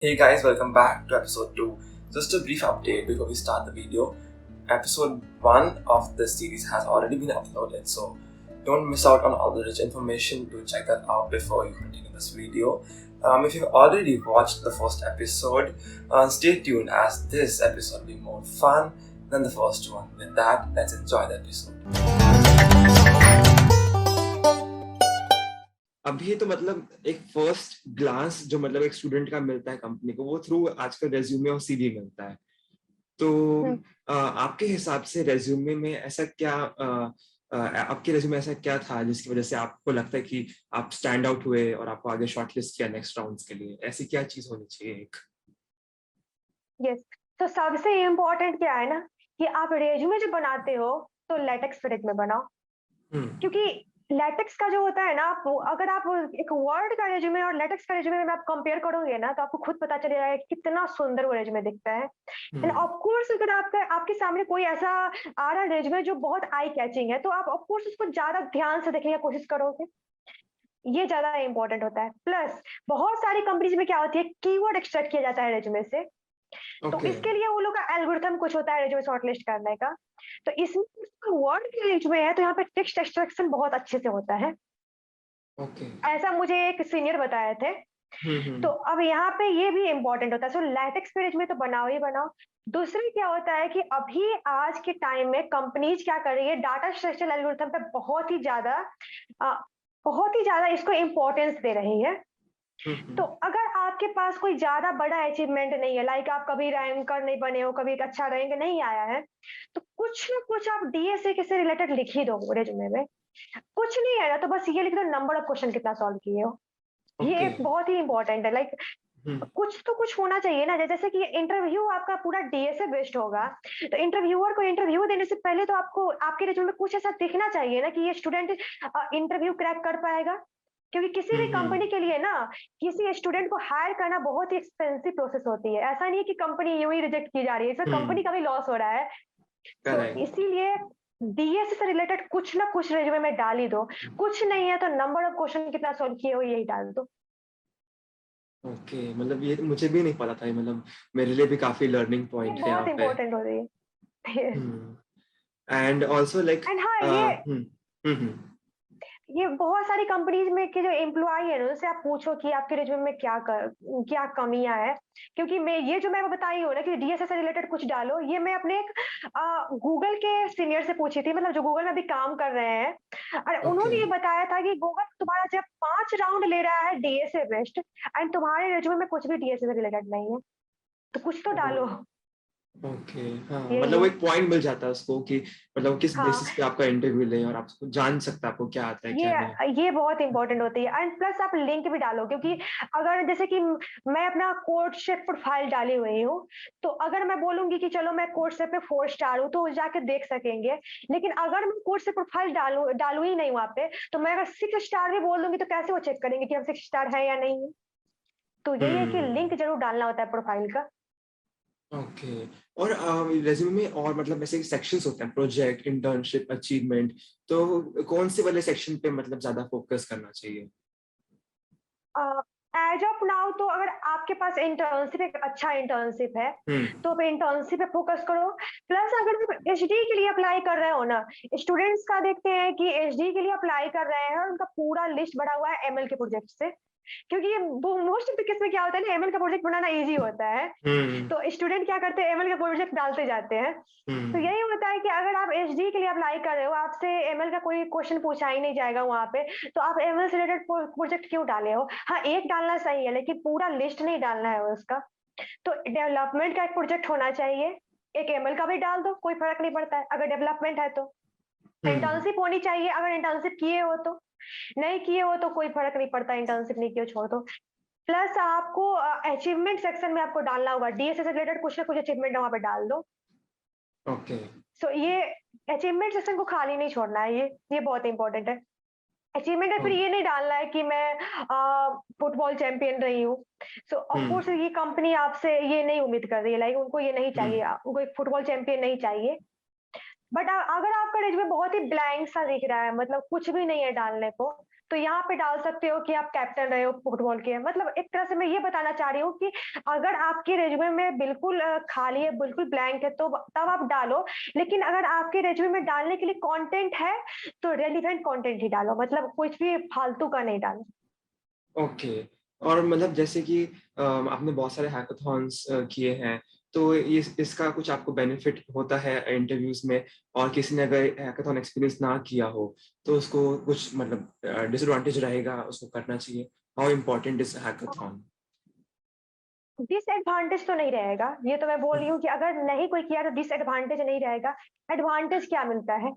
Hey guys, welcome back to episode 2. Just a brief update before we start the video. Episode 1 of this series has already been uploaded, so don't miss out on all the rich information. Do check that out before you continue this video. If you've already watched the first episode, stay tuned as this episode will be more fun than the first one. With that, let's enjoy the episode. अभी तो मतलब एक first glance जो मतलब एक student का मिलता है कंपनी को, वो थ्रू आजकल रेज्यूमे और सीवी मिलता है। तो आपके हिसाब से रेज्यूमे में ऐसा क्या आपके रेज्यूमे ऐसा क्या था जिसकी वजह से आपको लगता है कि आप स्टैंड आउट हुए और आपको आगे शॉर्टलिस्ट किया नेक्स्ट राउंड्स के लिए? ऐसी क्या चीज होनी चाहिए एक? यस। तो सबसे इम्पोर्टेंट क्या है ना कि आप रेज्यूमे जो बनाते हो तो लेटेक्स पेज में बनाओ। क्योंकि लेटेक्स का जो होता है ना, अगर आप एक वर्ड का रेज्यूमे और लेटेक्स का रेज्यूमे में आप कंपेयर करोगे ना, तो आपको खुद पता चलेगा कि कितना सुंदर वो रेज्यूमे दिखता है। एंड ऑफ कोर्स अगर आपके सामने कोई ऐसा आ रहा है रेज्यूमे जो बहुत आई कैचिंग है, तो आप ऑफ कोर्स उसको ज्यादा ध्यान से देखने की कोशिश करोगे। ये ज्यादा इंपॉर्टेंट होता है। प्लस बहुत सारी कंपनीज में क्या होती है, कीवर्ड एक्सट्रैक्ट किया जाता है रेज्यूमे से। तो इसके लिए वो लोग का एल्गोरिथम कुछ होता है रेज्यूमे शॉर्टलिस्ट करने का। तो इसमें वर्ड के रेज्यूमे है, तो यहाँ पे टेक्स्ट एक्सट्रैक्शन बहुत अच्छे से होता है। ऐसा मुझे एक सीनियर बताए थे। तो अब यहाँ पे ये भी इम्पोर्टेंट होता है। सो लैटेक्स पे रेज्यूमे तो बनाओ ही बनाओ। दूसरी क्या होता है कि अभी आज के टाइम में कंपनीज क्या कर रही है, डाटा स्ट्रक्चर एल्गोरिथम पे बहुत ही ज्यादा इसको इम्पोर्टेंस दे रही है। तो अगर आपके पास कोई ज्यादा बड़ा अचीवमेंट नहीं है, लाइक आप कभी रैंकर नहीं बने हो, कभी एक अच्छा रैंक नहीं आया है, तो कुछ ना कुछ आप डीएसए के से रिलेटेड लिख ही दो रेज्यूमे में। कुछ नहीं है ना, तो बस ये लिख दो नंबर ऑफ क्वेश्चन कितना सॉल्व किए हो। ये एक बहुत ही इंपॉर्टेंट है। लाइक कुछ तो कुछ होना चाहिए ना। जैसे कि इंटरव्यू आपका पूरा डीएसए बेस्ड होगा, तो इंटरव्यूअर को इंटरव्यू देने से पहले तो आपको आपके रिज्यूमे में कुछ ऐसा दिखना चाहिए ना कि ये स्टूडेंट इंटरव्यू क्रैक कर पाएगा। क्योंकि किसी भी कंपनी के लिए ना, किसी स्टूडेंट को हायर करना बहुत ही एक्सपेंसिव प्रोसेस होती है। ऐसा नहीं है कि कंपनी यूं ही रिजेक्ट की जा रही है, इसमें कंपनी का भी लॉस हो रहा है। तो इसीलिए डीएसए से रिलेटेड कुछ ना कुछ रेज्यूमे में डाल ही दो। कुछ नहीं है तो नंबर ऑफ क्वेश्चन कितना सॉल्व किए हो यही डाल दो। ओके, मतलब ये मुझे भी नहीं पता था, मतलब मेरे लिए भी काफी लर्निंग ये पॉइंट है बहुत यहाँ पे। इंपॉर्टेंट हो रही है। एंड आल्सो लाइक एंड हाँ, ये बहुत सारी कंपनीज में के जो एम्प्लॉय है ना, उनसे आप पूछो कि आपके रिज्यूमे में क्या कमियां है। क्योंकि मैं ये जो मैं बताई हूँ ना कि डीएसए से रिलेटेड कुछ डालो, ये मैं अपने एक गूगल के सीनियर से पूछी थी, मतलब जो गूगल में अभी काम कर रहे हैं। और उन्होंने ये बताया था कि गूगल तुम्हारा जब 5 राउंड ले रहा है डीएसए बेस्ड, एंड तुम्हारे रिज्यूमे में कुछ भी डीएसए से रिलेटेड नहीं है, तो कुछ तो डालो। ओके, हाँ, यही मतलब वो है। एक पॉइंट मिल जाता है उसको कि मतलब किस हाँ, बेसिस पे आपका इंटरव्यू ले और आप उसको जान सकता है आपको क्या आता है क्या नहीं। ये बहुत इंपॉर्टेंट होती है। एंड प्लस आप लिंक भी डालो, क्योंकि अगर जैसे कि मैं अपना कोर्सशिप प्रोफाइल डाली हुई हूँ, तो अगर मैं बोलूंगी कि चलो मैं कोर्सशिप पे 4 स्टार हूँ, तो वो जाके देख सकेंगे। लेकिन अगर मैं कोर्सशिप प्रोफाइल डालू ही नहीं वहां पे, तो मैं अगर 6 स्टार भी बोल दूंगी तो कैसे वो चेक करेंगे कि हम 6 स्टार है या नहीं है। तो यही है कि लिंक जरूर डालना होता है प्रोफाइल का। ओके। और रेज्यूमे में और मतलब ऐसे सेक्शंस होते हैं, प्रोजेक्ट, इंटर्नशिप, अचीवमेंट, तो कौन से वाले सेक्शन पे मतलब ज्यादा फोकस करना चाहिए? एज ऑफ नाउ तो अगर आपके पास इंटर्नशिप एक अच्छा इंटर्नशिप है, तो आप इंटर्नशिप पे फोकस करो। प्लस अगर आप एचडी के लिए अप्लाई कर रहे हो ना, स्टूडेंट्स का देखते हैं कि एचडी के लिए अप्लाई कर रहे हैं और उनका पूरा लिस्ट भरा हुआ है एमएल के प्रोजेक्ट से। क्योंकि ये मोस्ट ऑफ द केस में क्या होता है ना, एमएल का प्रोजेक्ट बनाना इजी होता है। तो स्टूडेंट क्या करते हैं, एमएल का प्रोजेक्ट डालते जाते हैं। तो यही होता है कि अगर आप एचडी के लिए अप्लाई कर रहे हो, आपसे एमएल का कोई क्वेश्चन पूछा ही नहीं जाएगा वहां पे, तो आप एमएल से रिलेटेड प्रोजेक्ट क्यों डाले हो। हाँ, एक डालना सही है, लेकिन पूरा लिस्ट नहीं डालना है उसका। तो डेवलपमेंट का एक प्रोजेक्ट होना चाहिए, एक एमएल का भी डाल दो, कोई फर्क नहीं पड़ता है अगर डेवलपमेंट है तो। इंटर्नशिप होनी चाहिए, अगर इंटर्नशिप किए हो तो। नहीं किए हो तो कोई फर्क नहीं पड़ता, इंटर्नशिप नहीं किए छोड़ दो। प्लस आपको अचीवमेंट सेक्शन में आपको डालना होगा, डीएसए से रिलेटेड कुछ ना कुछ अचीवमेंट वहां पे डाल दो। ओके। सो ये अचीवमेंट सेक्शन को खाली नहीं छोड़ना है, ये बहुत इंपॉर्टेंट है। अचीवमेंट है, फिर ये नहीं डालना है कि मैं फुटबॉल चैंपियन रही हूँ। सो ऑफ कोर्स ये कंपनी आपसे ये नहीं उम्मीद कर रही है, लाइक उनको ये नहीं चाहिए, उनको एक फुटबॉल चैंपियन नहीं चाहिए। बट अगर आपका रिज्यूमे बहुत ही ब्लैंक सा दिख रहा है, मतलब कुछ भी नहीं है डालने को, तो यहाँ पे डाल सकते हो कि आप कैप्टन रहे हो फुटबॉल के। मतलब एक तरह से मैं ये बताना चाह रही हूँ कि अगर आपके रेज्यूमे में बिल्कुल खाली है, बिल्कुल ब्लैंक है, तो तब आप डालो। लेकिन अगर आपके रेज्यूमे में डालने के लिए कंटेंट है तो रेलिवेंट कंटेंट ही डालो, मतलब कुछ भी फालतू का नहीं डालो। ओके। और मतलब जैसे कि आपने बहुत सारे हैकाथॉन्स किए हैं, तो इसका कुछ आपको बेनिफिट होता है इंटरव्यूज में? और किसी ने अगर हैकाथॉन एक्सपीरियंस ना किया हो तो उसको कुछ मतलब डिसएडवांटेज रहेगा, उसको करना चाहिए? How important is hackathon? Disadvantage तो नहीं रहेगा, ये तो मैं बोल रही हूँ कि अगर नहीं कोई किया तो डिसएडवांटेज नहीं रहेगा। एडवांटेज क्या मिलता है?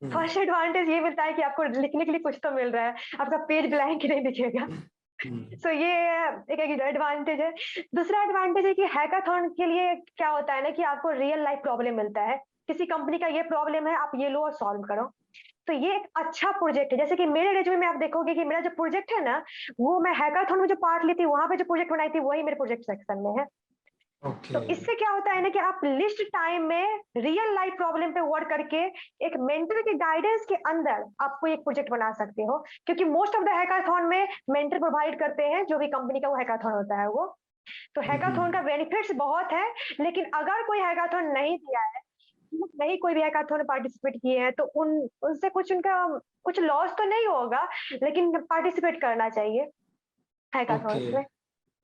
फर्स्ट एडवांटेज ये मिलता है कि आपको लिखने के लिए कुछ तो मिल रहा है, आपका पेज ब्लैंक नहीं दिखेगा। सो ये एक एडवांटेज है। दूसरा एडवांटेज है कि हैकाथॉन के लिए क्या होता है ना कि आपको रियल लाइफ प्रॉब्लम मिलता है, किसी कंपनी का ये प्रॉब्लम है, आप ये लो और सॉल्व करो। तो ये एक अच्छा प्रोजेक्ट है। जैसे कि मेरे रेज्यूमे में आप देखोगे कि मेरा जो प्रोजेक्ट है ना, वो मैं हैकाथॉन में जो पार्ट ली थी, वहां पे जो प्रोजेक्ट बनाई थी, वही मेरे प्रोजेक्ट सेक्शन में है। तो ओके। इससे क्या होता है ना कि आप लिस्ट टाइम में रियल लाइफ प्रॉब्लम पे वर्क करके एक मेंटर के गाइडेंस के अंदर आपको एक प्रोजेक्ट बना सकते हो, क्योंकि मोस्ट ऑफ द हैकाथॉन में मेंटर प्रोवाइड करते हैं, जो भी कंपनी का वो हैकाथॉन होता है वो। तो हैकाथॉन का बेनिफिट्स बहुत है। लेकिन अगर कोई हैकाथॉन नहीं दिया है, नहीं कोई भी हैकाथॉन में पार्टिसिपेट किए हैं, तो उनसे कुछ उनका कुछ लॉस तो नहीं होगा, लेकिन पार्टिसिपेट करना चाहिए हैकाथॉन्स ओके। में।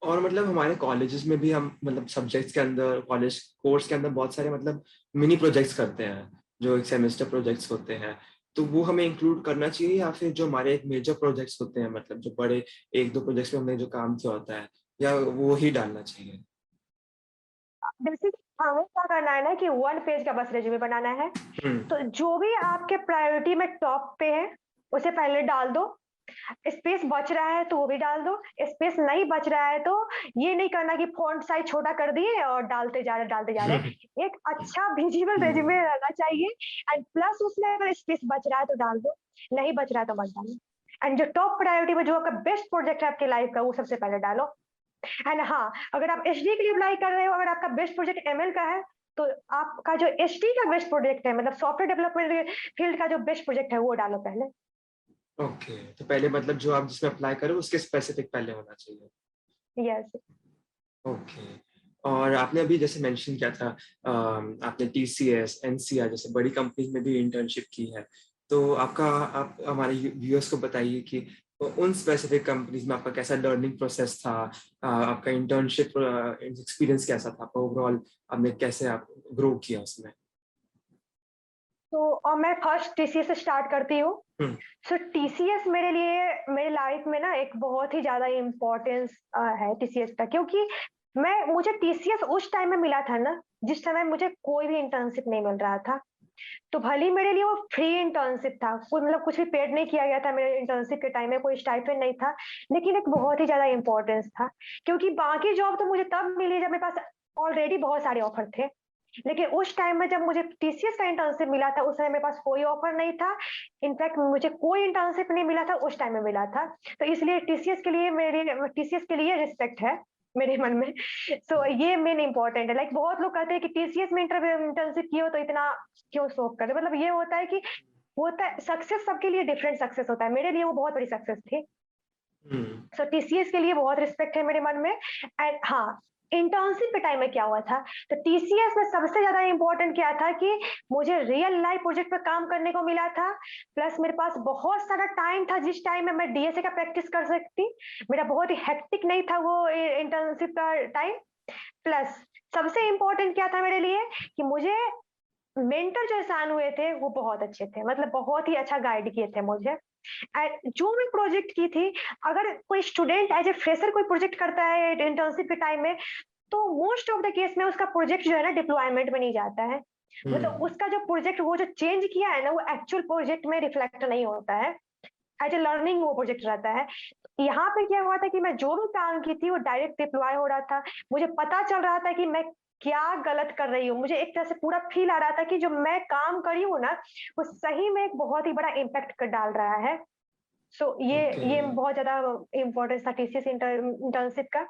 और मतलब हमारे कॉलेजेस में भी हम मतलब सब्जेक्ट्स के अंदर, कॉलेज कोर्स के अंदर बहुत सारे मतलब मिनी प्रोजेक्ट्स करते हैं, जो एक सेमेस्टर प्रोजेक्ट्स होते हैं। तो वो हमें इंक्लूड करना चाहिए, या फिर जो हमारे एक मेजर प्रोजेक्ट्स होते हैं, मतलब जो बड़े एक दो प्रोजेक्ट्स में हमने जो काम किया होता है, या वो ही डालना चाहिए? बेसिक हमें क्या करना है ना कि 1 पेज का बस रिज्यूमे बनाना है। हम्म। तो जो भी आपके प्रायोरिटी में टॉप पे है, उसे पहले डाल दो। स्पेस बच रहा है तो वो भी डाल दो। स्पेस नहीं बच रहा है तो ये नहीं करना कि फ़ॉन्ट साइज़ छोटा कर दिए और डालते जा रहे। एक अच्छा विजिबल हम्म। रिज्यूमे रहना चाहिए। एंड प्लस उसमें अगर स्पेस बच रहा है तो डाल दो, नहीं बच रहा है तो मत डालो। एंड जो टॉप प्रायोरिटी में जो आपका बेस्ट प्रोजेक्ट है आपकी लाइफ का, वो सबसे पहले डालो। एंड हाँ, अगर आप एचडी के लिए अप्लाई कर रहे हो, अगर आपका बेस्ट प्रोजेक्ट एमएल का है, तो आपका जो एचडी का बेस्ट प्रोजेक्ट है, मतलब सॉफ्टवेयर डेवलपमेंट फील्ड का जो बेस्ट प्रोजेक्ट है, वो डालो पहले। ओके, तो पहले मतलब जो आप जिसमें अप्लाई करो उसके स्पेसिफिक पहले होना चाहिए। यस। ओके। और आपने अभी जैसे मेंशन किया था, आपने टीसीएस, एनसीआर जैसे बड़ी कंपनीज में भी इंटर्नशिप की है। तो आप हमारे व्यूअर्स को बताइए कि उन स्पेसिफिक कंपनीज में आपका कैसा लर्निंग प्रोसेस था, आपका इंटर्नशिप एक्सपीरियंस कैसा था, आपका ओवरऑल आपने कैसे आप ग्रो किया उसमें? तो और मैं फर्स्ट टीसीएस से स्टार्ट करती हूँ। हम्म। सो टीसीएस मेरे लिए, मेरी लाइफ में ना एक बहुत ही ज्यादा इम्पोर्टेंस है टीसीएस का, क्योंकि मुझे टीसीएस उस टाइम में मिला था ना, जिस समय मुझे कोई भी इंटर्नशिप नहीं मिल रहा था। तो भले ही मेरे लिए वो फ्री इंटर्नशिप था, कोई मतलब कुछ भी पेड नहीं किया गया था मेरे इंटर्नशिप के टाइम में, कोई स्टाइपेंड नहीं था, लेकिन एक बहुत ही ज्यादा इम्पोर्टेंस था। क्योंकि बाकी जॉब तो मुझे तब मिली जब मेरे पास ऑलरेडी बहुत सारे ऑफर थे, लेकिन उस टाइम में जब मुझे टीसीएस का इंटर्नशिप मिला था, उस समय मेरे पास कोई ऑफर नहीं था। इनफैक्ट मुझे कोई इंटर्नशिप नहीं मिला था उस टाइम में मिला था। तो इसलिए टीसीएस के लिए रिस्पेक्ट है मेरे मन में। सो ये मेन इंपॉर्टेंट है। लाइक बहुत लोग कहते हैं कि टीसीएस में इंटर्नशिप किए हो तो इतना क्यों शौक कर रहे हो? मतलब ये होता है कि होता है, सक्सेस सबके लिए डिफरेंट सक्सेस होता है। मेरे लिए वो बहुत बड़ी सक्सेस थी। हम्म। सो टीसीएस के लिए बहुत रिस्पेक्ट है मेरे मन में। एंड हाँ, इंटर्नशिप के टाइम में क्या हुआ था, तो टीसीएस में सबसे ज्यादा इंपॉर्टेंट क्या था कि मुझे रियल लाइफ प्रोजेक्ट पर काम करने को मिला था। प्लस मेरे पास बहुत सारा टाइम था, जिस टाइम में मैं डीएसए का प्रैक्टिस कर सकती। मेरा बहुत ही हेक्टिक नहीं था वो इंटर्नशिप का टाइम। प्लस सबसे इंपॉर्टेंट क्या था मेरे लिए कि मुझे मेंटर जो इंसान हुए थे वो बहुत अच्छे थे, मतलब बहुत ही अच्छा गाइड किए थे मुझे। एंड जो मैं प्रोजेक्ट की थी, अगर कोई स्टूडेंट एज ए फ्रेशर कोई प्रोजेक्ट करता है इंटर्नशिप के टाइम में, तो मोस्ट ऑफ द केस में उसका प्रोजेक्ट जो है ना डिप्लॉयमेंट में नहीं जाता है। मतलब उसका जो प्रोजेक्ट वो जो चेंज किया है ना, वो एक्चुअल प्रोजेक्ट में रिफ्लेक्ट नहीं होता है। एज ए लर्निंग वो प्रोजेक्ट रहता है। यहाँ पे क्या हुआ था कि मैं जो भी काम की थी वो डायरेक्ट डिप्लॉय हो रहा था। मुझे पता चल रहा था कि मैं क्या गलत कर रही हूँ। मुझे एक तरह से पूरा फील आ रहा था कि जो मैं काम करी हूँ ना, वो सही में एक बहुत ही बड़ा इम्पैक्ट कर डाल रहा है। So okay. ये बहुत ज्यादा इम्पोर्टेंस था टीसीएस इंटर्नशिप का।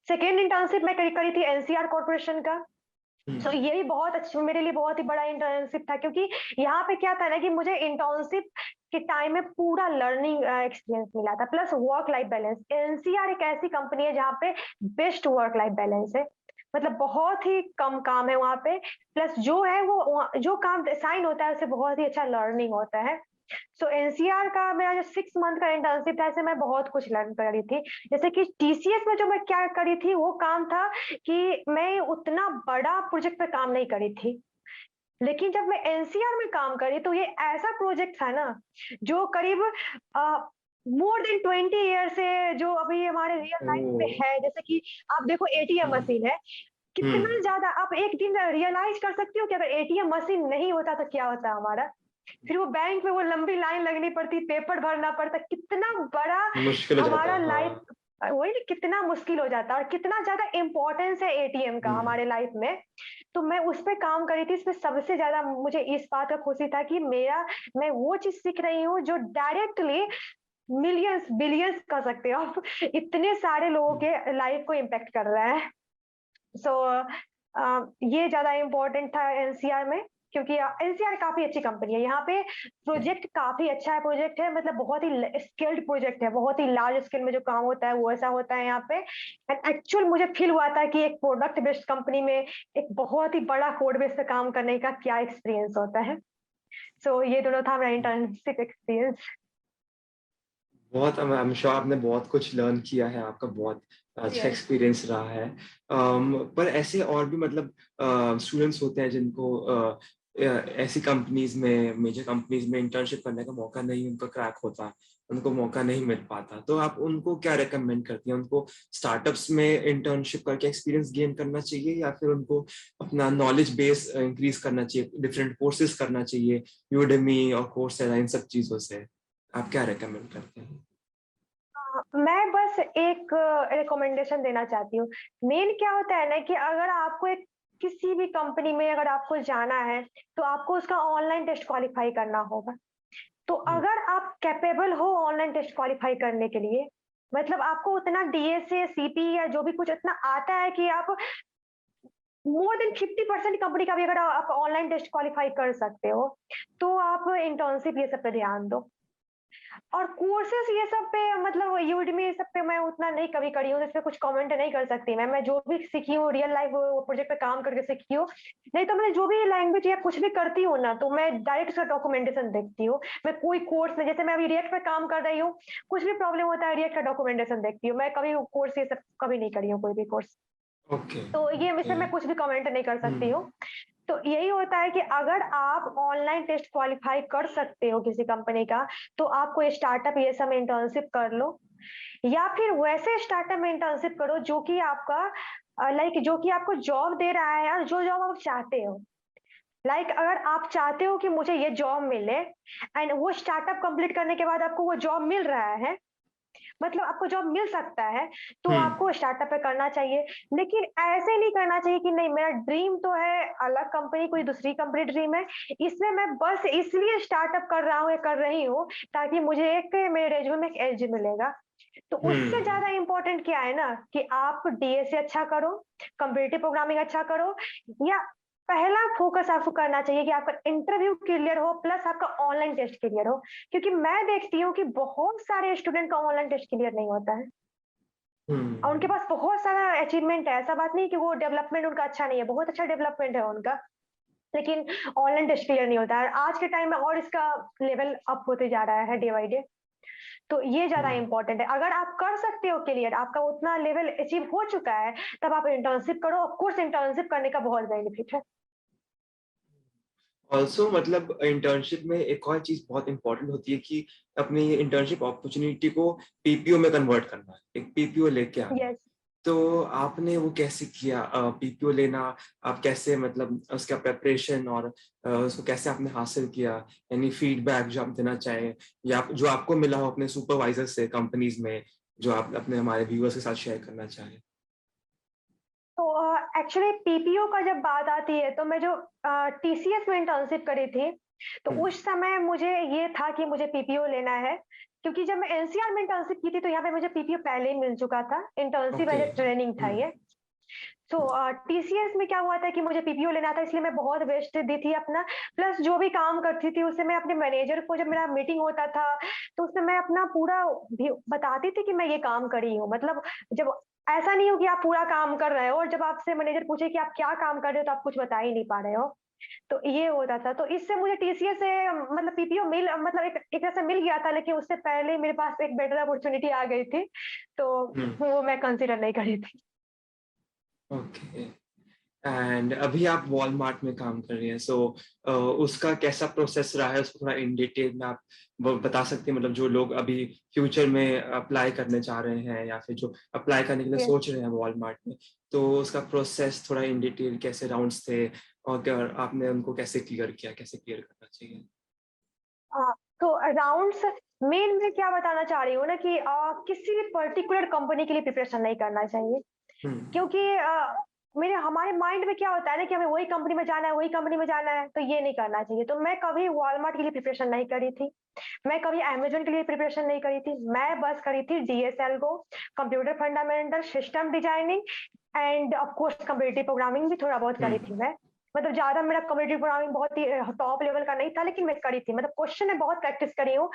सेकेंड इंटर्नशिप मैं करी करी थी एनसीआर कॉर्पोरेशन का। सो ये भी बहुत अच्छा, मेरे लिए बहुत ही बड़ा इंटर्नशिप था, क्योंकि यहाँ पे क्या था ना कि मुझे इंटर्नशिप के टाइम में पूरा लर्निंग एक्सपीरियंस मिला था, plus work life balance. NCR एक ऐसी कंपनी है जहाँ पे बेस्ट वर्क लाइफ बैलेंस है, मतलब बहुत ही कम काम है वहाँ पे, प्लस जो है वो जो काम साइन होता है उससे बहुत ही अच्छा लर्निंग होता है। सो एनसीआर का मेरा जो 6 मंथ का इंटर्नशिप था, ऐसे मैं बहुत कुछ लर्न करी थी। जैसे कि टीसीएस में जो मैं क्या करी थी, वो काम था कि मैं उतना बड़ा प्रोजेक्ट पे काम नहीं करी थी, लेकिन जब मैं एनसीआर में काम करी तो ये ऐसा प्रोजेक्ट था ना जो करीब मोर देन 20 ईयर से जो अभी हमारे रियल लाइफ में ओह! है। जैसे कि आप देखो एटीएम हुँ, मशीन है, हुँ, कितना ज्यादा आप एक दिन रियलाइज कर सकती हो कि अगर एटीएम मशीन नहीं होता तो क्या होता हमारा। फिर वो बैंक में वो लंबी लाइन लगनी पड़ती, पेपर भरना पड़ता, कितना बड़ा मुश्किल हो जाता हमारा है, लाइफ, हाँ। वही ना, कितना मुश्किल हो जाता है और कितना ज्यादा इम्पोर्टेंस है एटीएम का हुँ, हमारे लाइफ में। तो मैं उस पे काम करी थी, इसमें सबसे ज्यादा मुझे इस बात का खुशी था कि मैं वो चीज सीख रही हूँ जो डायरेक्टली मिलियंस बिलियंस कह सकते हो आप, इतने सारे लोगों हुँ, के लाइफ को इम्पेक्ट कर रहा है। सो ये ज़्यादा इम्पोर्टेंट था एनसीआर में, क्योंकि एनसीआर काफ़ी अच्छी कंपनी है। यहाँ पे प्रोजेक्ट काफ़ी अच्छा है, प्रोजेक्ट है, मतलब बहुत ही स्केल्ड प्रोजेक्ट है, बहुत ही लार्ज स्केल में जो काम होता है वो ऐसा होता है यहाँ पे। एंड एक्चुअल मुझे फील हुआ था कि एक प्रोडक्ट बेस्ड कंपनी में एक बहुत ही बड़ा कोड बेस पे काम करने का क्या एक्सपीरियंस होता है। सो ये दोनों था मेरा हुँ। Internship experience. बहुत आई एम श्योर आपने बहुत कुछ लर्न किया है, आपका बहुत अच्छा यस। एक्सपीरियंस रहा है। पर ऐसे और भी मतलब स्टूडेंट्स होते हैं जिनको ऐसी कंपनीज में, मेजर कंपनीज में इंटर्नशिप करने का मौका नहीं उनका क्रैक होता, उनको मौका नहीं मिल पाता, तो आप उनको क्या रेकमेंड करती हैं? उनको स्टार्टअप्स में इंटर्नशिप करके एक्सपीरियंस गेन करना चाहिए या फिर उनको अपना नॉलेज बेस इंक्रीज करना चाहिए, डिफरेंट कोर्सेज करना चाहिए, यूडेमी और कोर्सेरा, इन सब चीजों से आप क्या रेकमेंड करते हैं? मैं बस एक रिकमेंडेशन देना चाहती हूँ। मेन क्या होता है ना कि अगर आपको एक किसी भी कंपनी में अगर आपको जाना है, तो आपको उसका ऑनलाइन टेस्ट क्वालीफाई करना होगा। तो हुँ, अगर आप कैपेबल हो ऑनलाइन टेस्ट क्वालीफाई करने के लिए, मतलब आपको उतना डीएसए, सीपी या जो भी कुछ इतना आता है कि आप मोर देन 50% कंपनी का भी अगर आप ऑनलाइन टेस्ट क्वालीफाई कर सकते हो, तो आप इंटर्नशिप ये सब पे ध्यान दो। और कोर्सेज़ ये सब पे मतलब यूडेमी ये सब पे मैं उतना नहीं कभी करी हूँ, इस पे कुछ कमेंट नहीं कर सकती मैं। जो भी सीखी हूँ रियल लाइफ प्रोजेक्ट पे काम करके सीखी हूँ। नहीं तो मैं जो भी लैंग्वेज या कुछ भी करती हूँ ना, तो मैं डायरेक्ट उसका डॉक्यूमेंटेशन देखती हूँ। मैं कोई कोर्स में, जैसे मैं अभी रिएक्ट पे काम कर रही हूँ, कुछ भी प्रॉब्लम होता है रिएक्ट का डॉक्यूमेंटेशन देखती हूँ। मैं कभी कोर्स ये सब कभी नहीं करी हूँ, कोई भी कोर्स। ओके, तो ये ओके। इसमें मैं कुछ भी कमेंट नहीं कर सकती हुँ, हूँ। तो यही होता है कि अगर आप ऑनलाइन टेस्ट क्वालीफाई कर सकते हो किसी कंपनी का, तो आपको ये स्टार्टअप ये सब में इंटर्नशिप कर लो, या फिर वैसे स्टार्टअप में इंटर्नशिप करो जो कि आपका लाइक जो कि आपको जॉब दे रहा है और जो जॉब आप चाहते हो। लाइक अगर आप चाहते हो कि मुझे ये जॉब मिले एंड वो स्टार्टअप कंप्लीट करने के बाद आपको वो जॉब मिल रहा है, मतलब आपको जॉब मिल सकता है, तो हुँ, आपको स्टार्टअप पे करना चाहिए। लेकिन ऐसे नहीं करना चाहिए कि नहीं मेरा ड्रीम तो है अलग कंपनी, कोई दूसरी कंपनी ड्रीम है, इसमें मैं बस इसलिए स्टार्टअप कर रहा हूँ या कर रही हूँ ताकि मुझे एक मेरे रेज्यूमे में एक एज मिलेगा। तो उससे हुँ। ज्यादा इम्पोर्टेंट क्या है ना कि आप डीएसए अच्छा करो, कंप्यूटर प्रोग्रामिंग अच्छा करो, या पहला फोकस आपको करना चाहिए कि आपका इंटरव्यू क्लियर हो प्लस आपका ऑनलाइन टेस्ट क्लियर हो। क्योंकि मैं देखती हूँ कि बहुत सारे स्टूडेंट का ऑनलाइन टेस्ट क्लियर नहीं होता है हुँ, और उनके पास बहुत सारा अचीवमेंट है। ऐसा बात नहीं कि वो डेवलपमेंट उनका अच्छा नहीं है, बहुत अच्छा डेवलपमेंट है उनका, लेकिन ऑनलाइन टेस्ट क्लियर नहीं होता है। आज के टाइम में और इसका लेवल अप होते जा रहा है डे बाय डे। तो ये ज़्यादा हुँ। इम्पोर्टेंट है। अगर आप कर सकते हो क्लियर, आपका उतना लेवल अचीव हो चुका है, तब आप इंटर्नशिप करो। ऑफ कोर्स इंटर्नशिप करने का बहुत बेनिफिट है। ऑल्सो मतलब इंटर्नशिप में एक और चीज़ बहुत इम्पोर्टेंट होती है कि अपनी ये इंटर्नशिप अपॉर्च्युनिटी को पीपीओ में कन्वर्ट करना है, एक पीपीओ लेके आना है। यस। तो आपने वो कैसे किया पीपीओ लेना? आप कैसे मतलब उसका प्रिपरेशन और उसको कैसे आपने हासिल किया? एनी फीडबैक जो आप देना चाहें या जो आपको मिला हो अपने सुपरवाइज़र से कंपनीज़ में, जो आप अपने हमारे व्यूअर्स के साथ शेयर करना चाहें? तो एक्चुअली पीपीओ का जब बात आती है तो मैं जो टीसीएस में इंटर्नशिप करी थी, तो हुँ, उस समय मुझे ये था कि मुझे पीपीओ लेना है, क्योंकि जब मैं एनसीआर में इंटर्नशिप की थी तो यहाँ पे मुझे पीपीओ पहले ही मिल चुका था। Internship okay. As a training था हुँ, ये। तो टीसीएस में क्या हुआ था कि मुझे पीपीओ लेना था, इसलिए मैं बहुत वेस्ट दी थी अपना। प्लस जो भी काम करती थी उससे मैं अपने मैनेजर को, जब मेरा मीटिंग होता था तो उसमें मैं अपना पूरा भी बताती थी कि मैं ये काम करी हूँ। मतलब जब ऐसा नहीं हो कि आप पूरा काम कर रहे हो और जब आपसे मैनेजर पूछे कि आप क्या काम कर रहे हो तो आप कुछ बता ही नहीं पा रहे हो। तो ये होता था। तो इससे मुझे टीसीएस से मतलब पीपीओ मिल मतलब एक तरह से मिल गया था, लेकिन उससे पहले मेरे पास एक बेटर अपॉर्चुनिटी आ गई थी, तो वो मैं कंसिडर नहीं करी थी। ओके। एंड अभी आप वॉलमार्ट में काम कर रही हैं, सो उसका कैसा प्रोसेस रहा है, उसको थोड़ा इन डिटेल में आप बता सकते हैं? मतलब जो लोग अभी फ्यूचर में अप्लाई करने चाह रहे हैं या फिर जो अप्लाई करने के लिए यस। सोच रहे हैं वॉलमार्ट में, तो उसका प्रोसेस थोड़ा इन डिटेल, कैसे राउंड्स थे और क्या आपने उनको कैसे क्लियर किया, कैसे क्लियर करना चाहिए? तो राउंड्स मेन में क्या बताना चाह रही हूँ ना कि किसी भी पर्टिकुलर कंपनी के लिए प्रिपरेशन नहीं करना चाहिए, क्योंकि मेरे हमारे माइंड में क्या होता है ना कि हमें वही कंपनी में जाना है, वही कंपनी में जाना है, तो ये नहीं करना चाहिए। तो मैं कभी वॉलमार्ट के लिए प्रिपरेशन नहीं करी थी, मैं कभी अमेजोन के लिए प्रिपरेशन नहीं करी थी। मैं बस करी थी डीएसएल को, computer fundamental, system designing end of course competitive programming भी थोड़ा बहुत करी थी मैं। मतलब ज्यादा मेरा कम्पिटिटिव प्रोग्रामिंग बहुत ही टॉप लेवल का नहीं था, लेकिन मैं करी थी। मतलब क्वेश्चन में बहुत प्रैक्टिस करी हूँ।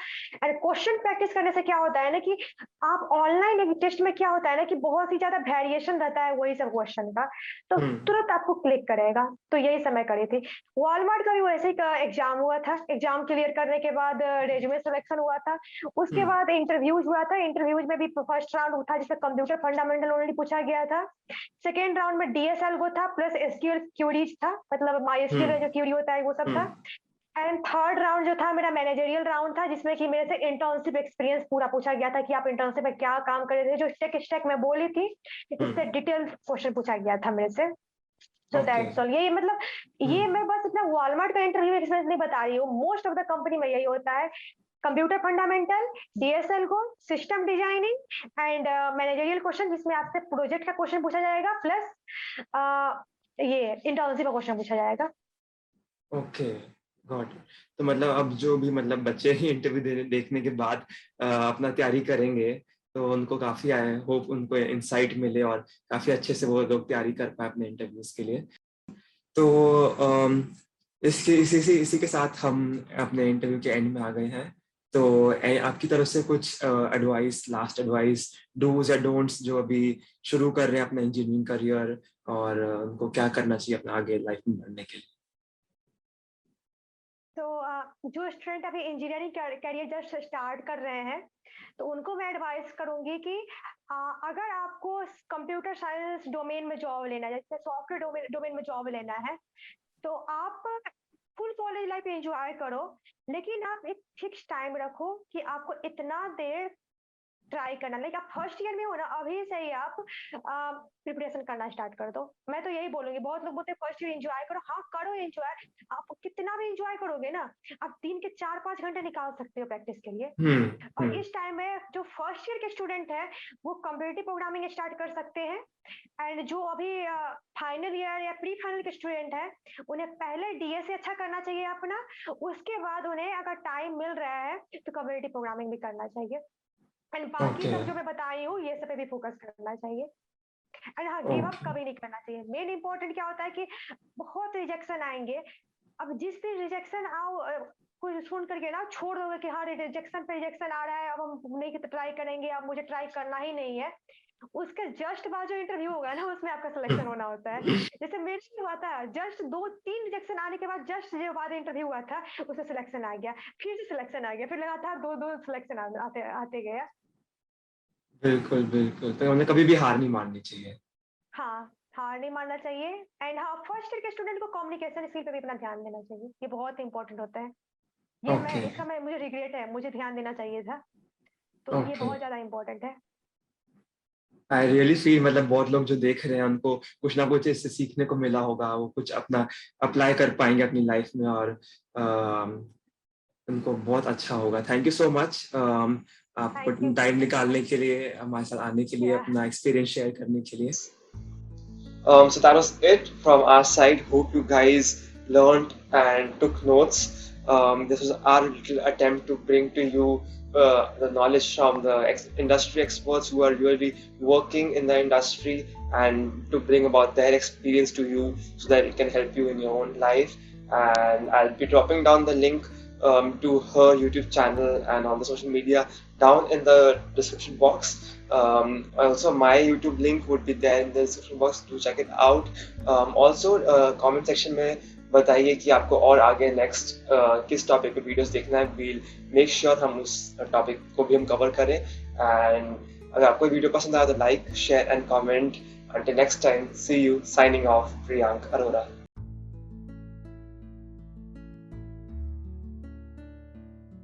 एंड क्वेश्चन प्रैक्टिस करने से क्या होता है ना कि आप ऑनलाइन टेस्ट में क्या होता है ना कि बहुत ही ज्यादा वेरिएशन रहता है वही सब क्वेश्चन का, तो तुरंत आपको क्लिक करेगा। तो यही समय करी थी। वॉलमार्ट का भी वैसे ही एग्जाम हुआ था। एग्जाम क्लियर करने के बाद रेज्यूमे सिलेक्शन हुआ था। उसके बाद इंटरव्यूज हुआ था। इंटरव्यूज में भी फर्स्ट राउंड था जिसमें कंप्यूटर फंडामेंटल ओनली पूछा गया था। सेकेंड राउंड में डीएसएल को था प्लस एसक्यूएल क्यूरीज था, मतलब माई एसक्यूएल जो क्यूरी होता है वो सब था। एंड थर्ड राउंड जो था मेरा मैनेजरियल राउंड था, जिसमें कि मेरे से इंटर्नशिप एक्सपीरियंस पूरा पूछा गया था कि आप इंटर्नशिप में क्या काम कर रहे थे, जो स्टेक मैं बोली थी इससे डिटेल क्वेश्चन पूछा गया था मेरे से। So that's all. यही मतलब ये मैं बस अपना वॉलमार्ट का इंटरव्यू एक्सपीरियंस नहीं बता रही हूँ, मोस्ट ऑफ द कंपनी में यही होता है। कंप्यूटर फंडामेंटल, डीएसएल को, system designing and managerial question जिसमें आपसे प्रोजेक्ट का क्वेश्चन पूछा जाएगा, प्लस ये इंटर्नशिप का क्वेश्चन पूछा जाएगा। Okay, got it. तो मतलब अब जो भी मतलब बच्चे ही इंटरव्यू देखने के बाद अपना तैयारी करेंगे, तो उनको काफी आई होप उनको इंसाइट मिले और काफी अच्छे से वो लोग तैयारी कर पाए अपने इंटरव्यूज के लिए। तो इसी के साथ हम अपने इंटरव्यू के एंड में आ गए हैं। तो आपकी तरफ से कुछ एडवाइस, लास्ट एडवाइस, डूज या डोंट्स, जो अभी शुरू कर रहे हैं अपना इंजीनियरिंग करियर, और उनको क्या करना चाहिए अपना आगे लाइफ में बढ़ने के लिए? तो जो स्टूडेंट अभी इंजीनियरिंग करियर जस्ट स्टार्ट कर रहे हैं, तो उनको मैं एडवाइस करूंगी कि अगर आपको कंप्यूटर साइंस डोमेन में जॉब लेना है, जैसे सॉफ्टवेयर डोमेन में जॉब लेना है, तो आप फुल कॉलेज लाइफ एंजॉय करो, लेकिन आप एक फिक्स टाइम रखो कि आपको इतना देर ट्राई करना। लाइक आप फर्स्ट ईयर में हो ना, अभी से ही आप प्रिपरेशन करना स्टार्ट कर दो। मैं तो यही बोलूंगी। बहुत लोग बोलते हैं फर्स्ट ईयर एंजॉय करो, हाँ करो एंजॉय। आप कितना भी एंजॉय करोगे ना, आप दिन के 4-5 घंटे निकाल सकते हो प्रैक्टिस के लिए। और इस टाइम में जो फर्स्ट ईयर के स्टूडेंट है वो कंप्यूटर प्रोग्रामिंग स्टार्ट कर सकते हैं। एंड जो अभी फाइनल ईयर या प्री फाइनल के स्टूडेंट है, उन्हें पहले डीएसए अच्छा करना चाहिए अपना, उसके बाद उन्हें अगर टाइम मिल रहा है तो कंप्यूटर प्रोग्रामिंग भी करना चाहिए। एंड बाकी सब जो मैं बताई हूँ ये सब पे भी फोकस करना चाहिए। एंड हाँ, गिव अप कभी नहीं करना चाहिए। मेन इंपॉर्टेंट क्या होता है कि बहुत रिजेक्शन आएंगे। अब जिस दिन रिजेक्शन आओ कुछ सुन करके ना छोड़ दोगे कि हाँ रिजेक्शन पे रिजेक्शन आ रहा है, अब हम नहीं ट्राई करेंगे, अब मुझे ट्राई करना ही नहीं है, उसके जस्ट बाद जो इंटरव्यू होगा ना उसमें आपका सिलेक्शन होना होता है। जैसे मेरे से हुआ था, जस्ट 2-3 रिजेक्शन आने के बाद जस्ट जो बाद इंटरव्यू हुआ था उसमें सिलेक्शन आ गया, फिर से सिलेक्शन आ गया, फिर लगातार 2-2 सिलेक्शन आते गया। बिल्कुल बिल्कुल, तो उन्हें कभी भी हार नहीं माननी चाहिए। हाँ, हार नहीं मानना चाहिए। एंड हाँ, फर्स्ट ईयर के स्टूडेंट को कम्युनिकेशन स्किल पे भी अपना ध्यान देना चाहिए, ये बहुत इंपॉर्टेंट होता है। ये मैं इसका मैं मुझे रिग्रेट है, मुझे ध्यान देना चाहिए था, तो ये बहुत ज्यादा इंपॉर्टेंट है। आई रियली फील, मतलब बहुत लोग जो देख रहे हैं उनको कुछ ना कुछ इससे सीखने को मिला होगा, वो कुछ अपना अप्लाई कर पाएंगे अपनी लाइफ में, और उनको बहुत अच्छा होगा। थैंक यू सो मच आपको टाइम निकालने के लिए, हमारे साथ आने के लिए, अपना एक्सपीरियंस शेयर करने के लिए। So that was it from our side. Hope you guys learned and took notes. This was our little attempt to bring to you the knowledge from the industry experts who are really working in the industry, and to bring about their experience to you so that it can help you in your own life. And I'll be dropping down the link to her YouTube channel and on the social media down in the description box. Also, my YouTube link would be there in the description box to check it out. Also, comment section में बताइए कि आपको और आगे next किस topic पे videos देखना है. वील मेक श्योर हम उस टॉपिक को भी हम कवर करें. एंड अगर आपको वीडियो पसंद आया तो like, share and comment. Until next time, see you. Signing off, Priyank Arora.